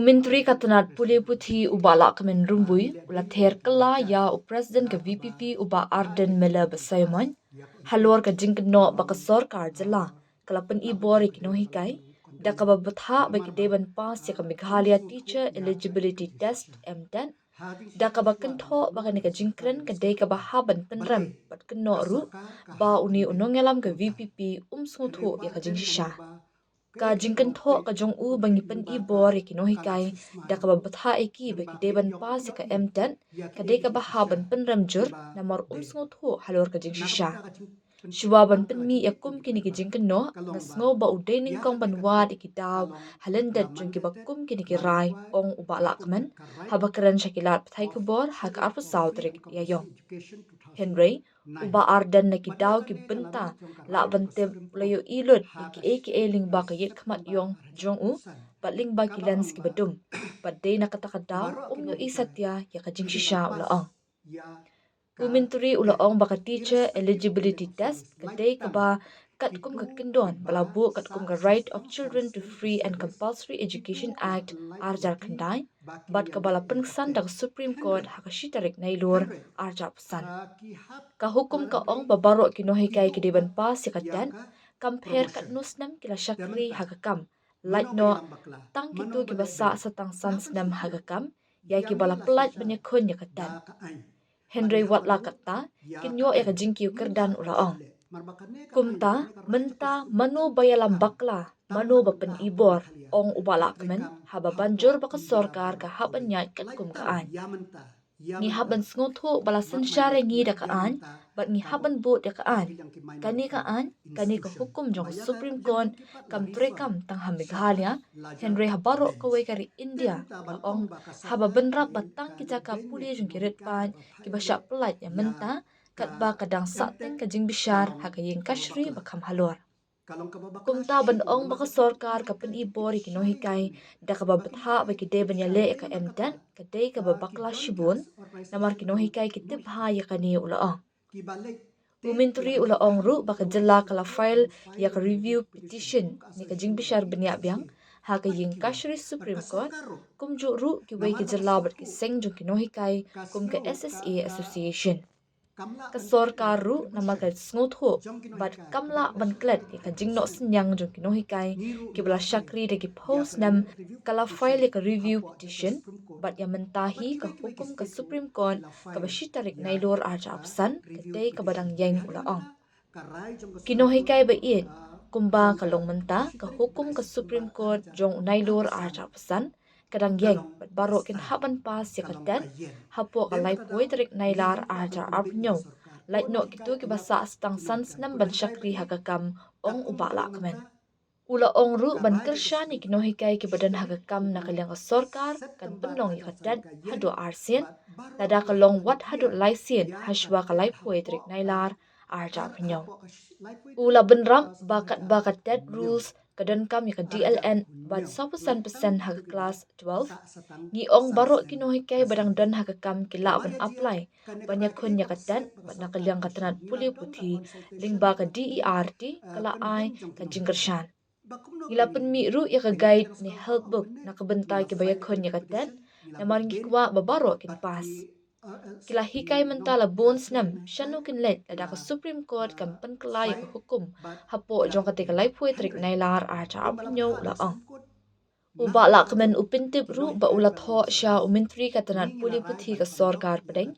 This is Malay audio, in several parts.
Menteri katanat puli puthi ubala kamen rumbui ula ther kala ya u president ka VPP uba Arden Mela Basayman halor ka jingkno baka sarkar jala kalapan ibori kino hikai da ka babatha ba ki deban pass ya ka Meghalaya teacher eligibility test M10 da ka bakan tho baka ni ka jingkren ka de ka bahaban penram pat kno ru ba uni unongelam ka VPP suthu ya ka jingsha ka jingkan tho ka jong u bangi pen I bor ki no hikai da ka batha eki be ki deban pas ka M10 ka de ka baha ban pen ramjur namar sngo tho halor ka jing shisha shwa ban pen mi yakum ki ni ki jingkan no ngasngo ba udening kong ban wad ki daw halendet jung ki bakum ki ni ki rai ong uba lakmen habakaran shakilat pthai ku bor hak arpa saudrik ya yong Henry uba Arden na ki daw ki benta la bante layo ilot ki ling ba ka yet khmat yong jong u pat ling ba ki lens ki badum pat de na kata daw yo isatya ya ka jing shisha ula ong Uminturi ula ong baka teacher eligibility test ka de ka ba kat kum ka kindon bala bu kat kum ka Right of Children to Free and Compulsory Education Act arjar khandai bat ka bala pengsan dak Supreme Court hakashitarik nailur arjar pesan ka hukum ka ong babaro kinohi kai ki deban pas ya katan compare kat nusnam kila shakri hagakam like no tang kitu ki basa satang sansnam hagakam ya ki bala pelat benya khun ya katan Henry Watla kata kinyo ya ka jingkiu kerdan ula ong kumta menta manu bayalam bakla manu bapen ibor ong ubala kemen haba banjur baka sorkar ka haban nyat kat kum kaan ngi haban sngoto bala sensyare ngi da kaan bat ngi haban bo da kaan kani ka hukum jong Supreme Court kam trekam tang ha Meghalaya Henry habaro ka we kari India ba ong haba benrap batang ki jaka puli jong kiret pan ki basya pelat ya menta kat ba kadang sakten ka jing bishar ha ka yeng kashri ba kam halor kumta ban ong baka sorkar ka pen ibori ki no hikai da ka babatha ba ki deban ya le ka M10 ka de ka babakla shibun namar ki no hikai ki tibha ya ka ni ula ong Uminturi ula ong ru baka jala kala file ya ka review petition ni ka jing bishar benya biang ha ka yeng kashri Supreme Court kumju ru ki wei ki jala bat ki seng jung ki no hikai kum ka SSA Association ka sorkar ru namar ka sngot ho bat kamla ban klet ka jingno senyang jong ki no hikai ki bala shakri de ki post nam kala file ka review petition bat ya mentahi ka hukum ka Supreme Court ka bashitarik nailor arja apsan ka te ka badang yang ula ong ki no hikai ba in kumba ka long menta ka hukum ka Supreme Court jong nailor arja apsan kadang yang bat baro kin haban pas ya katan hapo kalai poi tarik nailar arja arpnyo like no kitu ki basa stang sans nam ban shakri hagakam ong ubala kmen ula ong ru ban kershani ki no hikai ki badan hagakam na kalyang ka sorkar kan penlong yakatan hado arsen lada kalong wat hado laisen hashwa kalai poi tarik nailar arja arpnyo ula benram bakat dead rules kadan kam ya ka DLN bat 100% hak kelas 12 ni ong baro kino hikai badang dan hak kam kila ban apply banyak kun ya katan bat nakalyang katanat puli puthi lingba ka DERT kala ai ka jingkershan ila penmi ru ya ka guide ni help book nakabentai ke bayak kun ya katan na maringi kwa babaro kin pas kila hikai mentala bones nam shanu kin let ada ka Supreme Court kan pen kelai ka hukum hapo jong kate kalai pui trik nailar archa apnyo la ang uba la kemen upintip ru ba ula tho sha umintri katanat puli puthi ka sorkar pedeng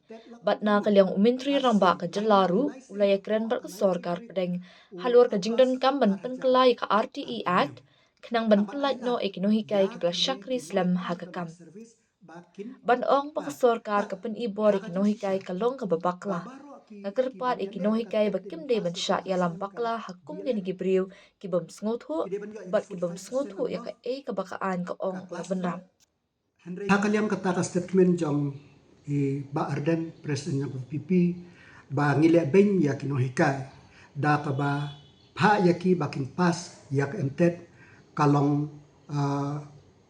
bat na kalyang umintri ramba ka jelaru ulaya kren bar ka sorkar pedeng halur ka jingdon kam ban pen kelai ka RTE Act khnang ban pen lait no ekino hikai ki bla shakri islam hakakam ban ong pa sorkar ka pen ibor ikino hikai kalong ka babakla nakarpat ikino hikai bakim de ban sha yalam bakla hakum gani gibriu ki bam sngotu bat ki bam sngotu ya ka ka bakaan ka ong la benram Hakaliam kata ka statement jong ba Arden president ng PP ba ngile ben ya kino hikai da ka ba pha ya ki bakin pas ya ka emtet kalong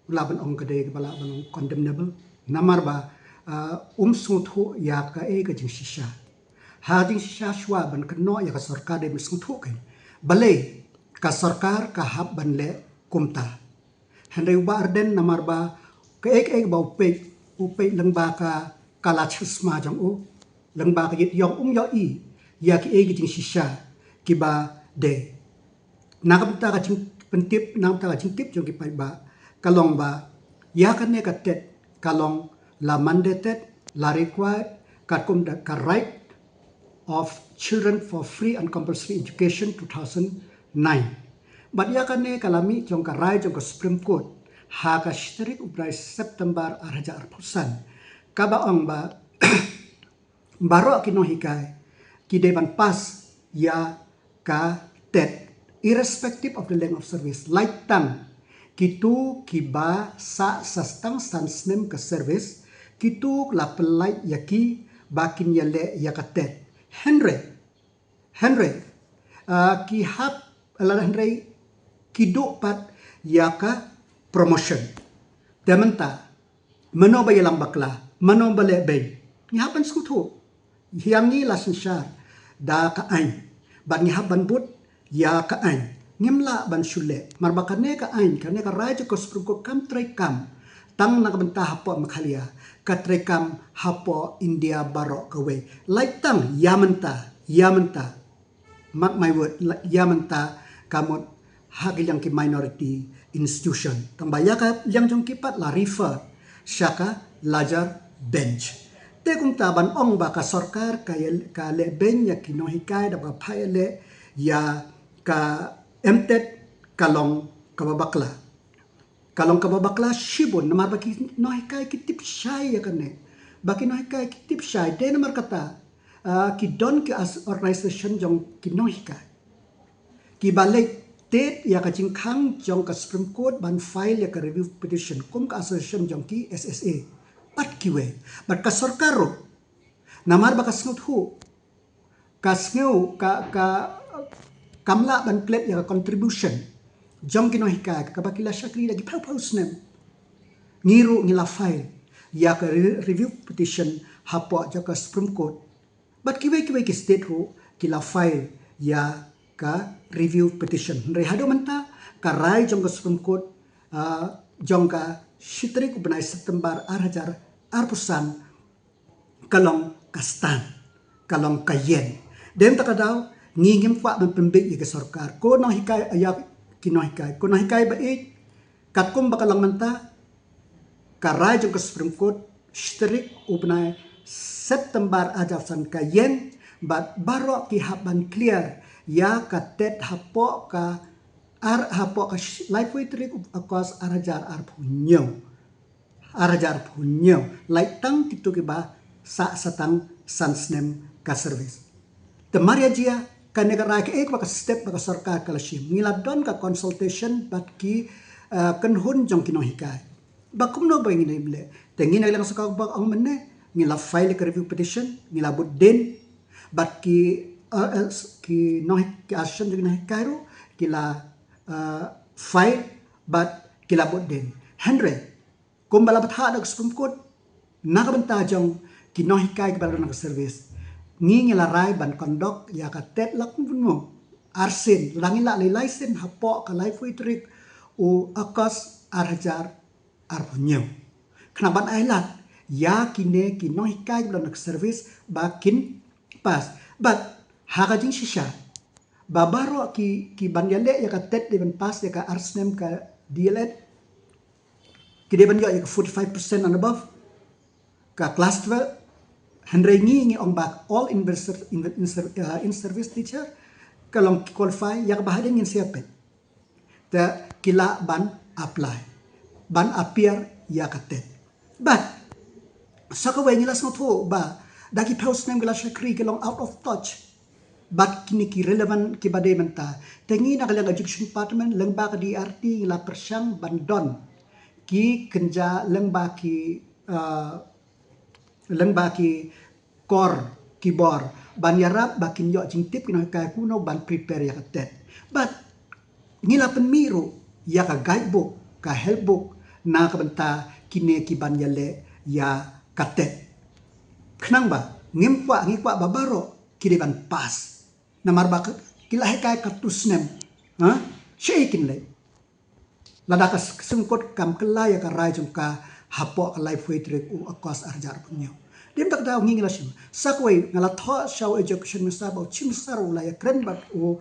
laban ong kade bala ban condemnable namar ba suthu ya ka ka jing shisha ha jing shisha shwa ban kno ya ka sarkar de suthu kai bale ka sarkar ka hab ban le kumta Henry ba arden namar ba ke ek ba upay lang ba ka kalachas ma jang o lang ba ka yit yong yo i ya ki ek jing shisha ki ba de nakapta ka jing pentip nakapta ka jing tip jong ki pai ba kalong ba ya kan ne ka tet kalong la mandated la required kat kum da ka right of Children for Free and Compulsory Education 2009. But ya kan ne kalami jong ka rai jong ka Supreme Court ha ka shtarik uprai September arhaja arpusan kaba ong ba baro kino hikai ki deban pas ya ka tet irrespective of the length of service like tang kitu kiba sa sastang sansnem ka service kitu la pelai yaki bakin yale yakatet Henry ki hap ala Henry kidu pat yaka promotion dementa mano ba yalang bakla mano ba lebay ni hapan skutu hiangi lasin syar da ka ain ban ni haban but ya ka ain ngimla ban shule marbakane ka ain kane ka raja ko sprungko kam trai kam tang na kabenta hapo makhalia ka trai kam hapo India baro kawe like tang yamanta mark my word yamanta kamot hagil yang ki minority institution tang bayaka yang jong kipat la refer syaka lajar bench te kung taban ong ba ka sarkar ka le ben ya kinohikai da ba phaile ya ka emtet kalong kababakla shibon namar baki nohikai ki tip shai ya kane baki nohikai ki tip shai de namar kata ki don ki as organization jong ki nohikai ki balik tet ya ka jingkhang jong ka Supreme Court ban file ya ka review petition kum ka association jong ki SSA pat kiwe bat ka sarkaro namar ba ka snut hu ka sneu ka kamla ban plate ya ka contribution jong kino hika ka bakila shakri lagi pau snem ngiru ngila file ya ka review petition hapo ja ka Supreme Court bat kiwe ki state hu kila file ya ka review petition rehado menta ka rai jong ka Supreme Court jong ka shitrik ubnai September arhajar arpusan kalong kastan kalong kayen dem takadaw ngingim fa ban pembek ya ka sarkar ko no hikai ayak kino hikai ba katkum bakalang menta ka rai jong ka Supreme Court shitrik ubnai September arhajar kayen bat baro ki haban clear ya katet hapo ka life way trick akos arajar punyo like tang kitu ke ba sa satang sansnem ka service temaria jia kan negara ke ek baka step baka sarkar kalashim ngilabdon ka consultation bat ki kanhun jong kino hikai bakum no bang ni ble tengin lang sa bag ang menne ngila file ka review petition ngilabut den bat ki asyon jong nahi kairo kila file but kila bot din Henry kung balabat ha Supreme Court nakabanta jong kinohikai kibala ng service ngingila rai ban kondok ya ka tet lak mo arsin langila license hapo ka life way trick o akos arhajar arpunyo kanaban ailat ya kine kinohikai kibala ng service bakin pas but hakajing shisha babaro ki banyale ya ka tet de ban pas ya ka arsnem ka DLED ki de ban ya ka 45% and above ka class 12 Henry ngi ong back all in service teacher kalong qualify ya ka bahading in siapet ta kila ban apply ban appear ya ka tet but sakaway ngilas mo to ba daki post nem gila shakri kalong out of touch bat kini ki relevant ki badai menta tengi na kalang education department lengba ka DRT la persyang bandon ki kenja lengba ki kor kibor ban yarap bakin yo jingtip kino ka kuno ban prepare ya katet but ngila penmiru ya ka guidebook ka helpbook na ka benta kini ki ban yale ya katet kenang ba ngikwa babaro kini ban pas namar bak kila hekai katusnem sheikin le lada ka sungkot kam kelaya ka rai jong ka hapo ka life way trek u akos arjar punyo dim tak daw ngi ngila sim sakway ngala tho shaw education minister ba chim sar u la ya kren bat u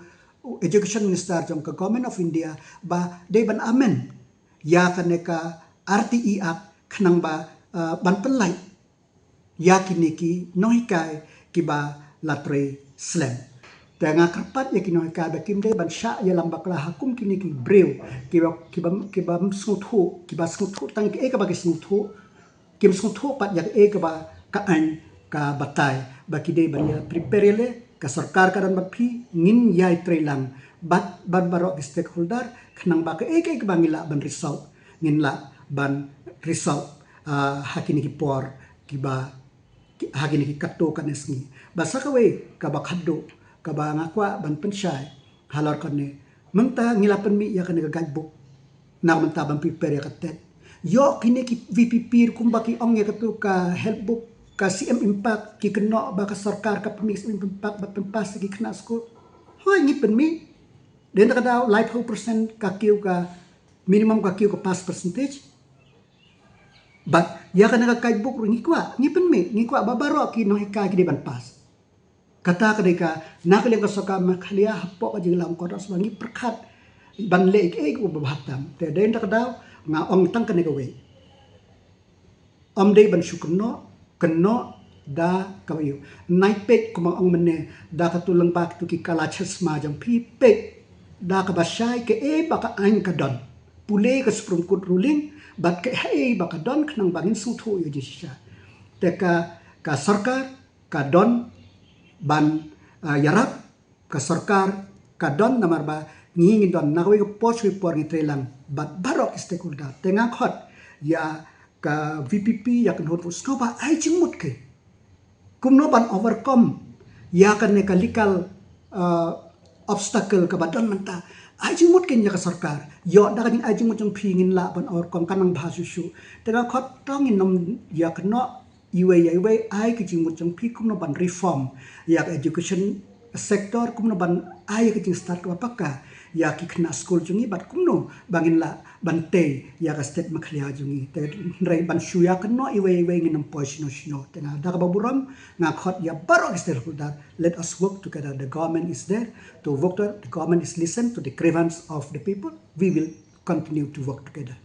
education minister jong ka government of India ba de ban amen ya kaneka RTE act khnang ba ban pelai ya kiniki nohikai kiba latre slam tengah kerpat ya kinohikai ba kimde ban sha ya lambakla hakum kiniki breu kiba smuthu tang ke ka ba smuthu kim smuthu pat ya ka ba ka an ka batai ba kide ban ya prepare le ka sarkar ka dan baphi ngin yai trelang bat barok stakeholder khnang ba ka bangila ban result ngin la ban result hakini ki por kiba hakini ki katto kanesni basa kawe kaba khaddo kaba ngakwa ban pensyai halor kone menta ngilapan mi ya kane guidebook na menta ban prepare ya katet yo kini ki VPP kumbaki ong ya katu ka helpbook ka CM impact ki kena ba ka sarkar ka pemix impact ba pempas ki kena school hoi ngipen mi den kada life 100% ka kiu ka minimum ka kiu ka pass percentage but ya kana ka guidebook ngikwa ngipen mi ngikwa babaro ki no hika ki ban pas kata kadeka nakale ka soka makhalia hapo ka jinglam ko ras bangi perkhat ban le ke ko bahatam te den ta kada nga ong tang kane ka we om de ban syukno keno da kawayu naipet kuma ong mene da ka tulang bak tu ki kala chesma jang pi pe da ka basai ke baka ain ka don pule ka supreme court ruling bat ke baka don khnang bangin suthu yo jisha te ka sarkar ka don ban yarap ka sarkar ka don namar ba ngingin don nawi ka poch report ni trelang bat barok stakeholder tenga khot ya ka VPP ya kan hot snoba ai chingmut ke kumno ban overcome ya kan ne ka legal obstacle ka badon manta ai chingmut ke ya ka sarkar yo da kan ai chingmut jong phingin la ban overcome kanang bhasu tenga khot tong in nom ya kno iwe ai ke jing mutjang pi kumno ban reform ya education sector kumno ban ai ke jing start ka pakka ya ki khna school jungi bat kumno bangin la bante ya ka state makhlia jungi te rai ban shuya kno iwe nginam poisino shino tenga da ba buram nga khot ya baro stakeholder let us work together the government is there to work the government is listen to the grievance of the people we will continue to work together.